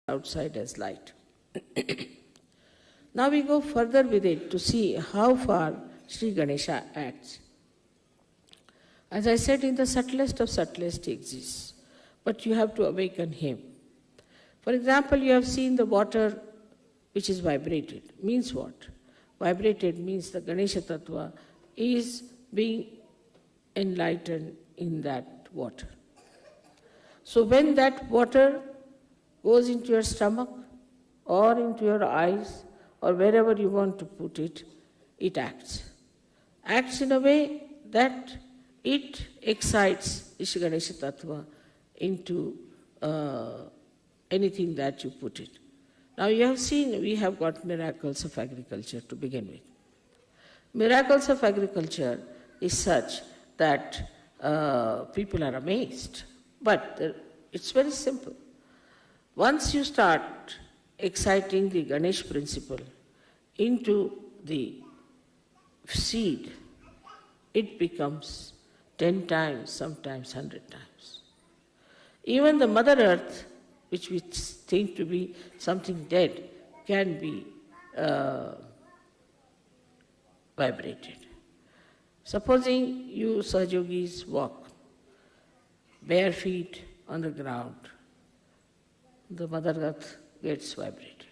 outside as light. Now we go further with it to see how far Sri Ganesha acts. As I said, in the subtlest of subtlest he exists, but you have to awaken him. For example, you have seen the water which is vibrated. Means what? Vibrated means the Ganesha Tattva is being enlightened in that water. So when that water goes into your stomach or into your eyes or wherever you want to put it, it acts. Acts in a way that it excites Isha Ganesha Tattva into anything that you put it. Now you have seen we have got miracles of agriculture to begin with. Miracles of agriculture is such that people are amazed. But it's very simple. Once you start exciting the Ganesh principle into the seed, it becomes 10 times, sometimes 100 times. Even the Mother Earth, which we think to be something dead, can be vibrated. Supposing you Sahaja-yogis walk bare feet on the ground, the Mother Earth gets vibrated.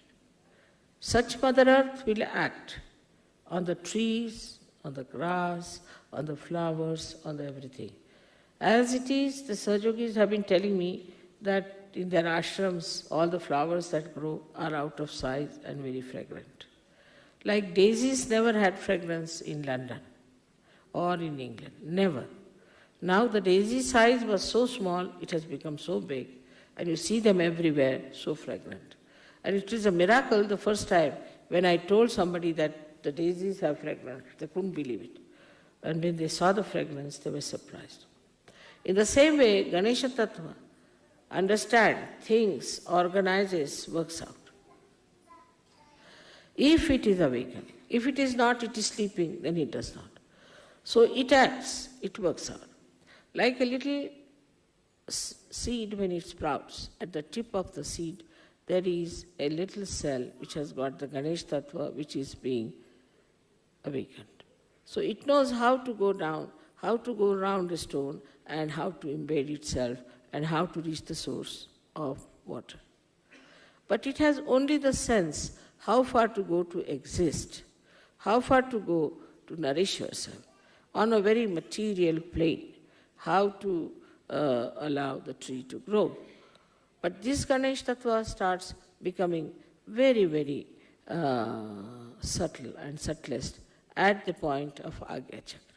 Such Mother Earth will act on the trees, on the grass, on the flowers, on everything. As it is, the Sahaja-yogis have been telling me that in their ashrams, all the flowers that grow are out of size and very fragrant. Like daisies never had fragrance in London or in England, never. Now the daisy size was so small, it has become so big, and you see them everywhere, so fragrant. And it is a miracle the first time when I told somebody that the daisies have fragrance, they couldn't believe it. And when they saw the fragrance, they were surprised. In the same way, Ganesha Tattva understands things, organizes, works out. If it is awakened, if it is not, it is sleeping, then it does not. So it acts, it works out. Like a little seed when it sprouts, at the tip of the seed, there is a little cell which has got the Ganesh Tattva which is being awakened. So it knows how to go down, how to go around the stone, and how to embed itself, and how to reach the source of water. But it has only the sense how far to go to exist, how far to go to nourish yourself on a very material plane, how to allow the tree to grow. But this Ganesh Tattva starts becoming very, very subtle and subtlest at the point of Agya Chakra.